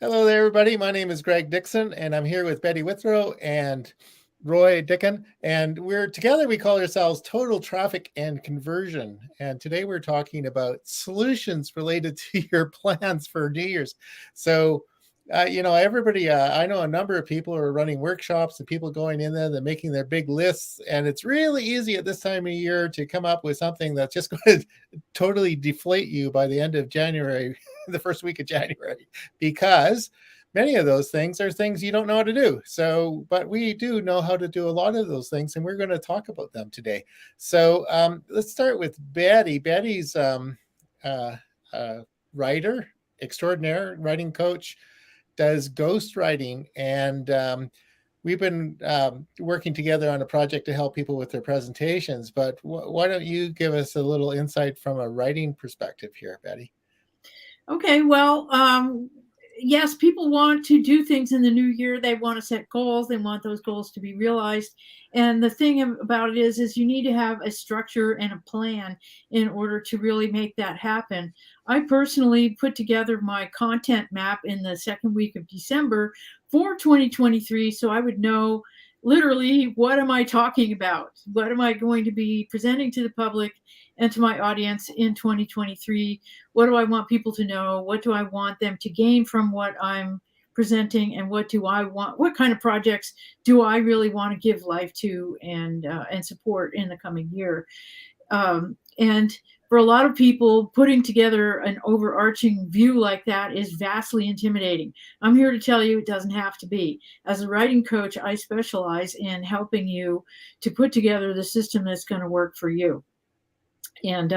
Hello there, everybody. My name is Greg Dixon, and I'm here with Betty Withrow and Roy Dickan. And we're together, we call ourselves Total Traffic and Conversion. And today we're talking about solutions related to your plans for New Year's. So, everybody, I know a number of people who are running workshops and people going in there, they're making their big lists. And it's really easy at this time of year to come up with something that's just going to totally deflate you by the end of January, the first week of January, because many of those things are things you don't know how to do. So, but we do know how to do a lot of those things, and we're going to talk about them today. So, let's start with Betty. Betty's uh, writer extraordinaire, writing coach, does ghost writing, and we've been working together on a project to help people with their presentations. But why don't you give us a little insight from a writing perspective here, Betty? Okay, well, yes, people want to do things in the new year. They want to set goals. They want those goals to be realized. And the thing about it is you need to have a structure and a plan in order to really make that happen. I personally put together my content map in the second week of December for 2023, so I would know literally what am I talking about? What am I going to be presenting to the public and to my audience in 2023? What do I want people to know? What do I want them to gain from what I'm presenting? And what do I want? What kind of projects do I really want to give life to and support in the coming year? And for a lot of people, putting together an overarching view like that is vastly intimidating. I'm here to tell you it doesn't have to be. As a writing coach, I specialize in helping you to put together the system that's going to work for you. And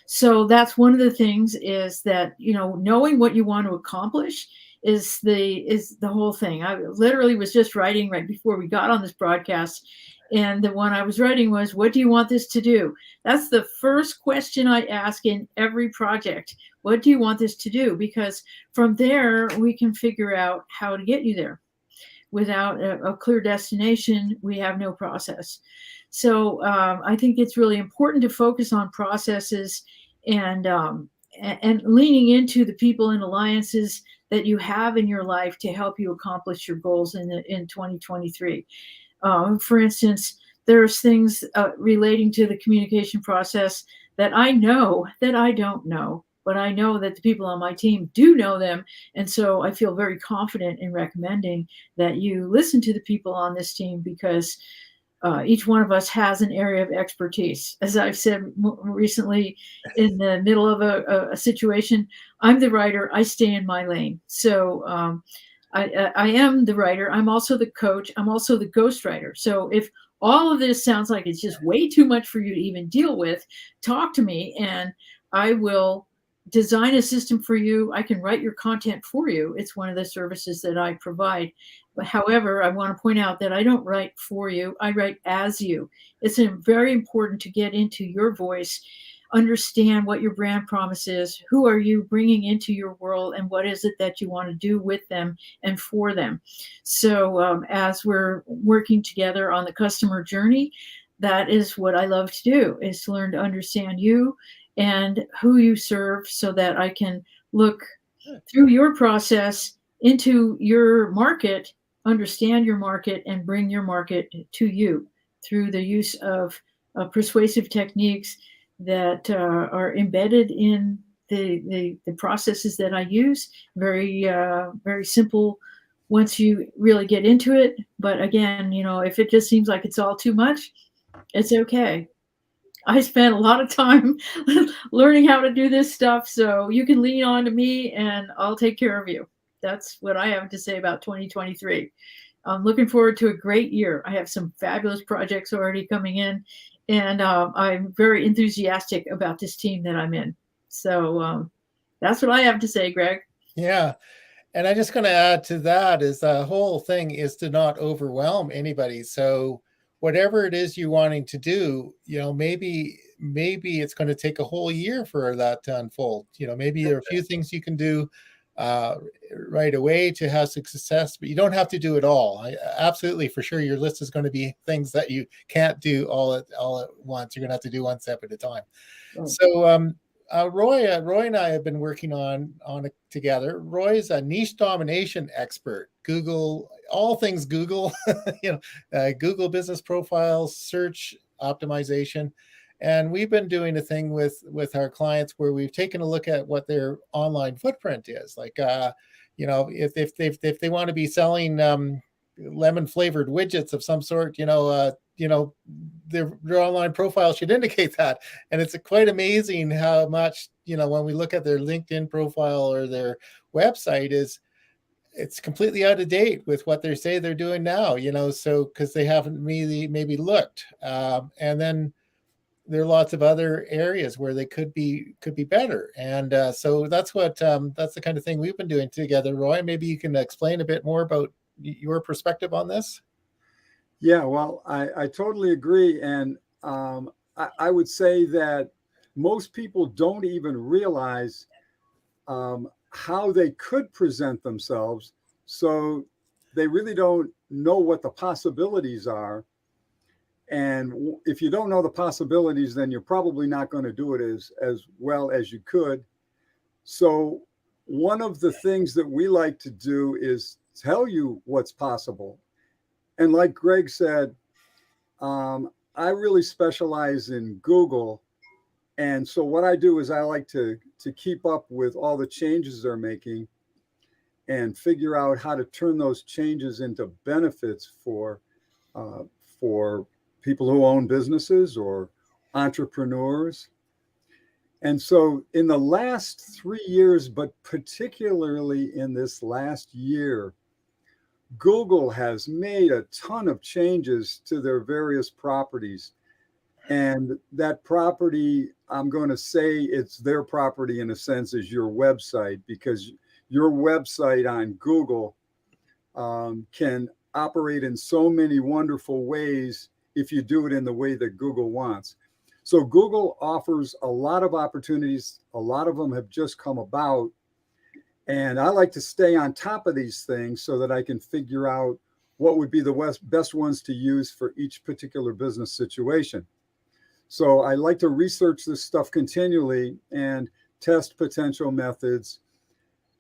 so that's one of the things, is that knowing what you want to accomplish is the whole thing. I literally was just writing right before we got on this broadcast, and the one I was writing was, what do you want this to do? That's the first question I ask in every project. What do you want this to do? Because from there we can figure out how to get you there. Without a clear destination, we have no process. So I think it's really important to focus on processes and and leaning into the people and alliances that you have in your life to help you accomplish your goals in 2023. For instance, there's things relating to the communication process that I know that I don't know, but I know that the people on my team do know them. And so I feel very confident in recommending that you listen to the people on this team, because each one of us has an area of expertise. As I've said recently, in the middle of a situation, I'm the writer, I stay in my lane. So I am the writer, I'm also the coach, I'm also the ghostwriter. So if all of this sounds like it's just way too much for you to even deal with, talk to me and I will design a system for you. I can write your content for you. It's one of the services that I provide. But however, I want to point out that I don't write for you, I write as you. It's very important to get into your voice, understand what your brand promise is, who are you bringing into your world, and what is it that you want to do with them and for them. So as we're working together on the customer journey, that is what I love to do, is to learn to understand you and who you serve, so that I can look through your process into your market, understand your market, and bring your market to you through the use of persuasive techniques that are embedded in the processes that I use. Very simple once you really get into it. But again, if it just seems like it's all too much, it's okay. I spent a lot of time learning how to do this stuff, so you can lean on to me and I'll take care of you. That's what I have to say about 2023. I'm looking forward to a great year. I have some fabulous projects already coming in, and I'm very enthusiastic about this team that I'm in. So that's what I have to say, Greg. Yeah. And I'm just going to add to that is the whole thing is to not overwhelm anybody. So whatever it is you're wanting to do, maybe it's going to take a whole year for that to unfold. Maybe there are a few things you can do uh, right away to have success, but you don't have to do it all. Absolutely, for sure, your list is going to be things that you can't do all at once. You're going to have to do one step at a time. Right. So Roy and I have been working on it together. Roy's a niche domination expert. Google, all things Google, Google business profiles, search optimization, and we've been doing a thing with our clients where we've taken a look at what their online footprint is. Like, if they want to be selling lemon flavored widgets of some sort, their online profile should indicate that. And it's quite amazing how much, when we look at their LinkedIn profile or their website, it's completely out of date with what they say they're doing now, so because they haven't really maybe looked. And then there are lots of other areas where they could be better. And so that's the kind of thing we've been doing together. Roy, maybe you can explain a bit more about your perspective on this. Yeah, well, I totally agree. And I would say that most people don't even realize how they could present themselves. So they really don't know what the possibilities are. And if you don't know the possibilities, then you're probably not going to do it as well as you could. So one of the things that we like to do is tell you what's possible. And like Greg said, I really specialize in Google. And so what I do is I like to keep up with all the changes they're making and figure out how to turn those changes into benefits for people who own businesses or entrepreneurs. And so in the last 3 years, but particularly in this last year, Google has made a ton of changes to their various properties. And that property, I'm going to say it's their property in a sense, is your website, because your website on Google can operate in so many wonderful ways if you do it in the way that Google wants. So Google offers a lot of opportunities. A lot of them have just come about. And I like to stay on top of these things so that I can figure out what would be the best ones to use for each particular business situation. So I like to research this stuff continually and test potential methods.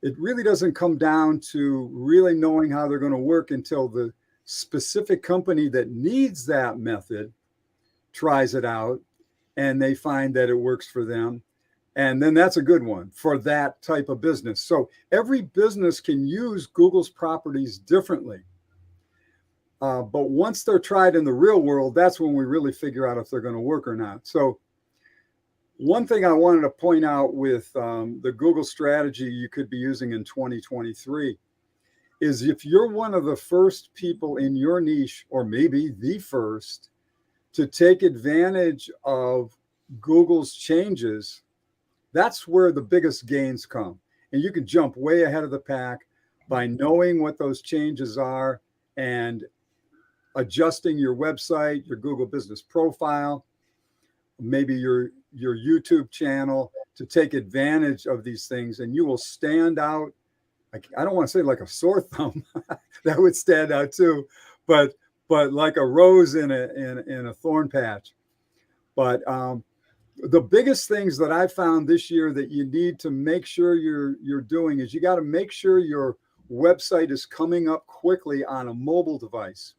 It really doesn't come down to really knowing how they're going to work until the specific company that needs that method tries it out and they find that it works for them. And then that's a good one for that type of business. So every business can use Google's properties differently. But once they're tried in the real world, that's when we really figure out if they're going to work or not. So one thing I wanted to point out with the Google strategy you could be using in 2023 is if you're one of the first people in your niche, or maybe the first, to take advantage of Google's changes, that's where the biggest gains come. And you can jump way ahead of the pack by knowing what those changes are and adjusting your website, your Google business profile, maybe your YouTube channel to take advantage of these things. And you will stand out. I don't want to say like a sore thumb, that would stand out too, but like a rose in a thorn patch. But the biggest things that I found this year that you need to make sure you're doing is you got to make sure your website is coming up quickly on a mobile device.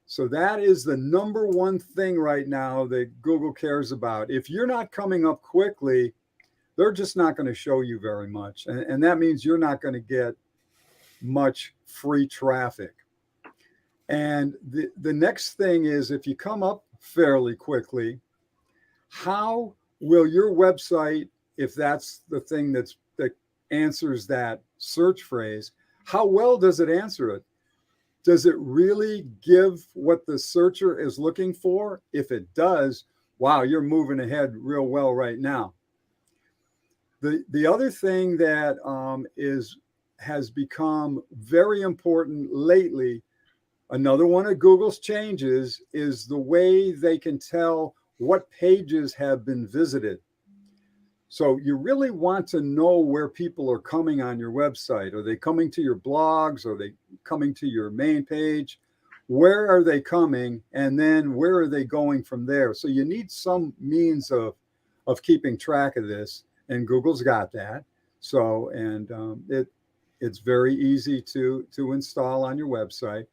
So that is the number one thing right now that Google cares about. If you're not coming up quickly, they're just not going to show you very much. And that means you're not going to get much free traffic. And the next thing is, if you come up fairly quickly, how will your website, if that's the thing that answers that search phrase, how well does it answer it? Does it really give what the searcher is looking for? If it does, wow, you're moving ahead real well right now. The other thing that has become very important lately, another one of Google's changes, is the way they can tell what pages have been visited. So you really want to know where people are coming on your website. Are they coming to your blogs? Are they coming to your main page? Where are they coming? And then where are they going from there? So you need some means of of keeping track of this, and Google's got that. So, and it's very easy to install on your website.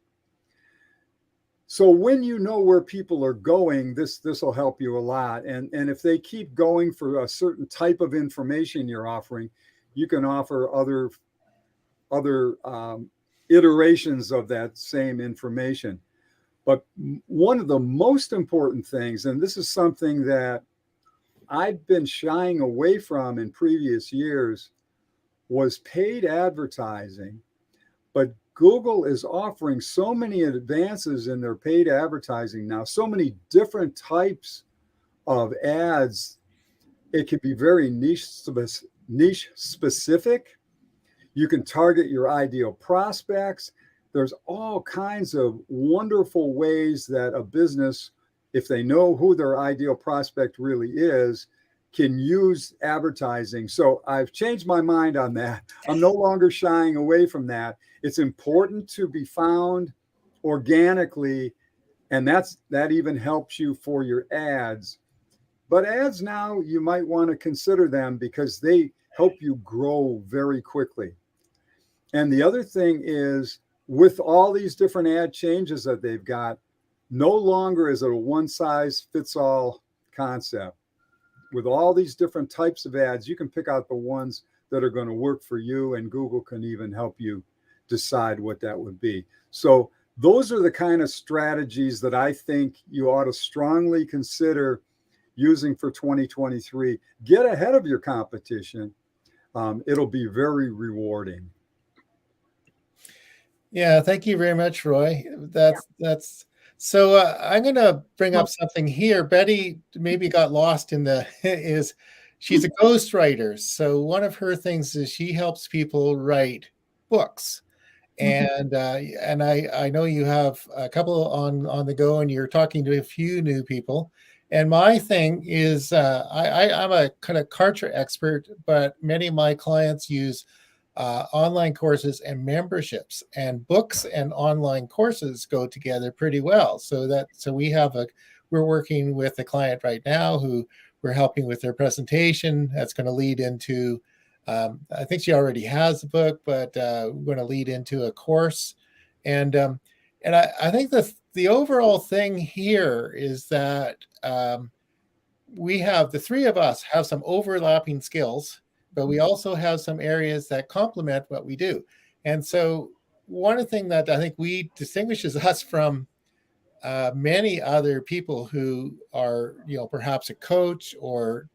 So when you know where people are going, this will help you a lot. And if they keep going for a certain type of information you're offering, you can offer other iterations of that same information. But one of the most important things, and this is something that I've been shying away from in previous years, was paid advertising. But Google is offering so many advances in their paid advertising now, so many different types of ads. It can be very niche specific. You can target your ideal prospects. There's all kinds of wonderful ways that a business, if they know who their ideal prospect really is, can use advertising. So I've changed my mind on that. I'm no longer shying away from that. It's important to be found organically, and that even helps you for your ads. But ads now, you might want to consider them because they help you grow very quickly. And the other thing is, with all these different ad changes that they've got, no longer is it a one-size-fits-all concept. With all these different types of ads, you can pick out the ones that are going to work for you, and Google can even help you decide what that would be. So those are the kind of strategies that I think you ought to strongly consider using for 2023. Get ahead of your competition. It'll be very rewarding. Yeah, thank you very much, Roy. That's so. I'm going to bring up something here. Betty maybe got lost in the is she's a ghostwriter. So one of her things is she helps people write books, and I know you have a couple on the go, and you're talking to a few new people. And my thing is, I'm a kind of Kartra expert, but many of my clients use online courses and memberships, and books and online courses go together pretty well. So we're working with a client right now who we're helping with their presentation. That's going to lead into, I think she already has a book, but we're going to lead into a course. And I think the overall thing here is that we have, the three of us have some overlapping skills, but we also have some areas that complement what we do. And so one of the things that I think distinguishes us from many other people who are, perhaps a coach or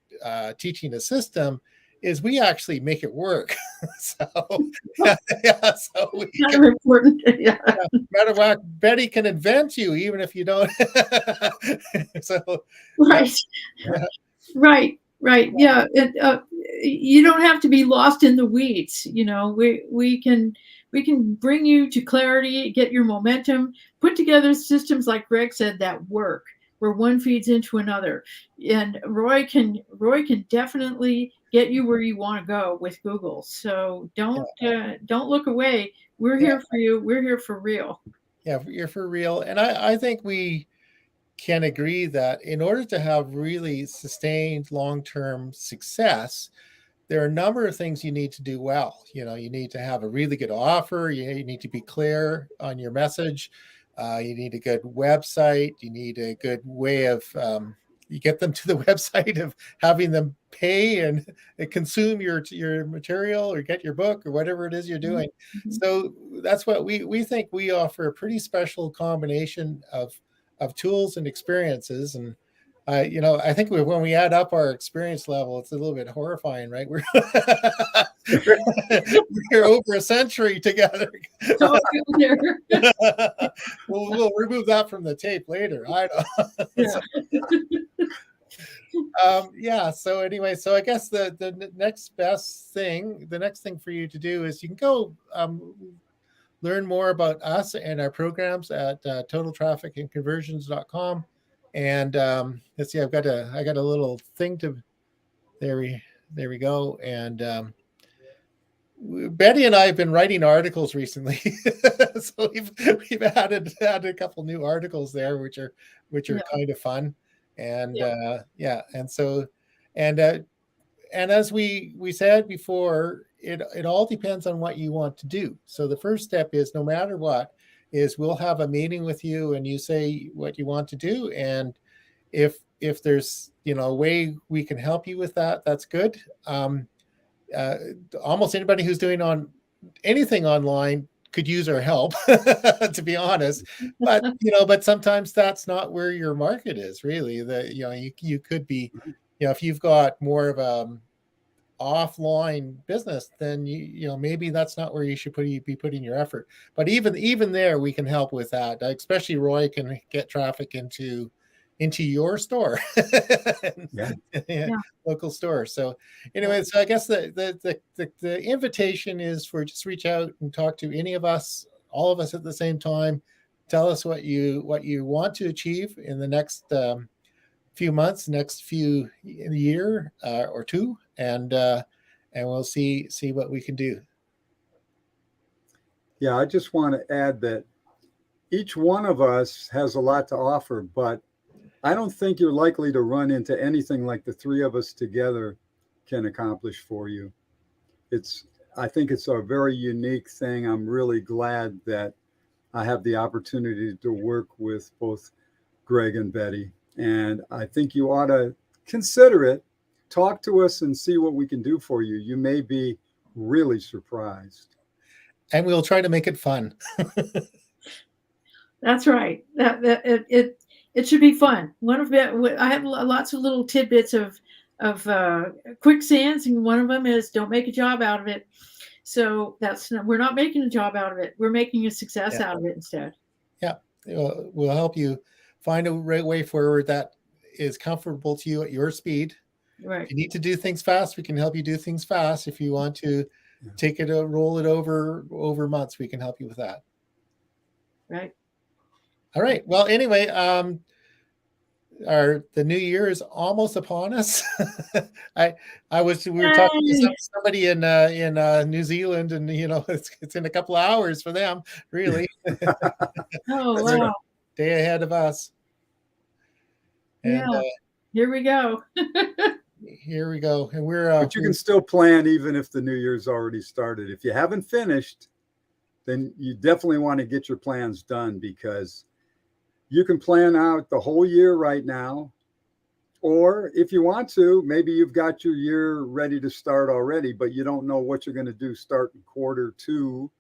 teaching a system is we actually make it work. So we kind of important. Yeah. Matter what, Betty can invent you even if you don't. So right. Right. Yeah. You don't have to be lost in the weeds. We can bring you to clarity, get your momentum, put together systems like Greg said that work, where one feeds into another. And Roy can definitely get you where you want to go with Google. So don't look away. We're here for you. We're here for real. Yeah, you're for real. And I think we can agree that in order to have really sustained long-term success, there are a number of things you need to do well. You need to have a really good offer. You need to be clear on your message. You need a good website. You need a good way of you get them to the website of having them pay and consume your material or get your book or whatever it is you're doing. Mm-hmm. So that's what we think we offer, a pretty special combination of tools and experiences. And I think when we add up our experience level, it's a little bit horrifying, right? We're over a century together. We'll remove that from the tape later. I don't. So anyway, so I guess the next thing for you to do is you can go learn more about us and our programs at totaltrafficandconversions.com. And let's see, I got a little thing there we go. And Betty and I have been writing articles recently. So we've added a couple new articles there, which are kind of fun. And And as we said before, it all depends on what you want to do. So the first step is, no matter what, is we'll have a meeting with you and you say what you want to do. And if there's a way we can help you with that, that's good. Almost anybody who's doing anything online could use our help, to be honest. But sometimes that's not where your market is really. You could be, if you've got more of a offline business, then maybe that's not where you should be putting your effort. But even there, we can help with that. Especially Roy can get traffic into your store. Yeah. Yeah. Local store. So anyway, so I guess the invitation is for just reach out and talk to any of us, all of us at the same time. Tell us what you want to achieve in the next few months, next few year or two, and we'll see what we can do. Yeah, I just want to add that each one of us has a lot to offer, but I don't think you're likely to run into anything like the three of us together can accomplish for you. I think it's a very unique thing. I'm really glad that I have the opportunity to work with both Greg and Betty. And I think you ought to consider it. Talk to us and see what we can do for you. You may be really surprised. And we'll try to make it fun. That's right. It should be fun. I have lots of little tidbits of quicksands, and one of them is don't make a job out of it. So we're not making a job out of it. We're making a success out of it instead. Yeah, we'll help you find a right way forward that is comfortable to you at your speed. Right. If you need to do things fast, we can help you do things fast. If you want to take it, roll it over months, we can help you with that. Right. All right. Well, anyway, the new year is almost upon us. We were talking to somebody in New Zealand, and it's in a couple of hours for them, really. Oh wow! Day ahead of us. And, yeah. Here we go. Here we go, and we're. But you can still plan even if the new year's already started. If you haven't finished, then you definitely want to get your plans done, because you can plan out the whole year right now. Or if you want to, maybe you've got your year ready to start already, but you don't know what you're going to do starting quarter 2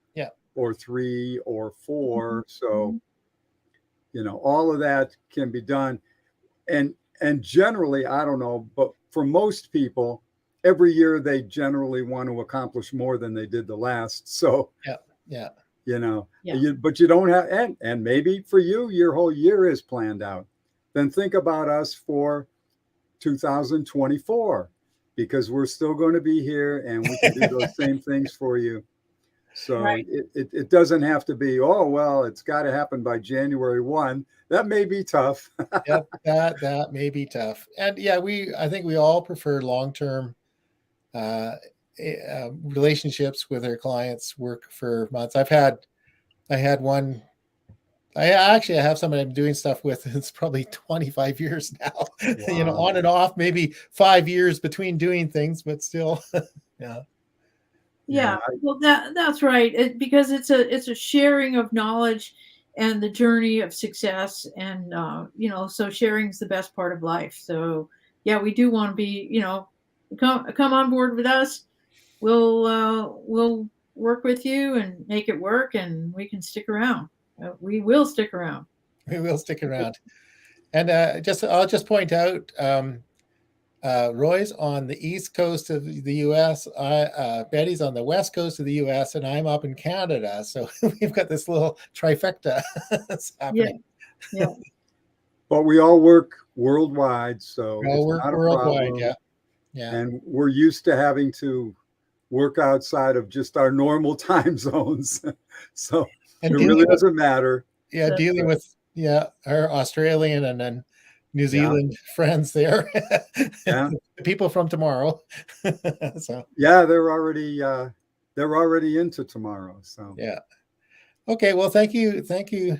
or 3 or 4. So, all of that can be done. And generally, I don't know, but for most people, every year they generally want to accomplish more than they did the last. So, but you don't have, and maybe for you, your whole year is planned out. Then think about us for 2024, because we're still going to be here and we can do those same things for you. So it doesn't have to be, it's got to happen by January 1. That may be tough. that may be tough. And I think we all prefer long-term relationships with our clients, work for months. I had one. I have somebody I'm doing stuff with. It's probably 25 years now. Wow. On and off, maybe 5 years between doing things, but still, Yeah, well, that's right. Because it's a sharing of knowledge and the journey of success, and so sharing is the best part of life. So we do want to be, come on board with us. We'll work with you and make it work, and we can stick around. We will stick around. We will stick around. And I'll just point out, Roy's on the East Coast of the U.S. Betty's on the West Coast of the U.S. and I'm up in Canada. So we've got this little trifecta that's happening. Yeah. But we all work worldwide, so we all work worldwide. Yeah. And we're used to having to work outside of just our normal time zones, so it really doesn't matter. Yeah, dealing with our Australian and then New Zealand friends there. The people from tomorrow. So they're already into tomorrow. So okay, well, thank you,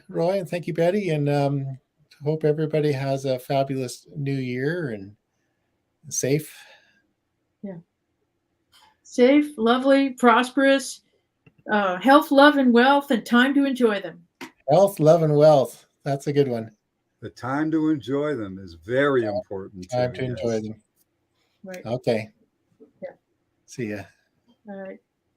Roy, and thank you, Betty, and hope everybody has a fabulous new year and safe Safe, lovely, prosperous, health, love, and wealth, and time to enjoy them. Health, love, and wealth. That's a good one. The time to enjoy them is very important. Time to enjoy them. Right. Okay. Yeah. See ya. All right.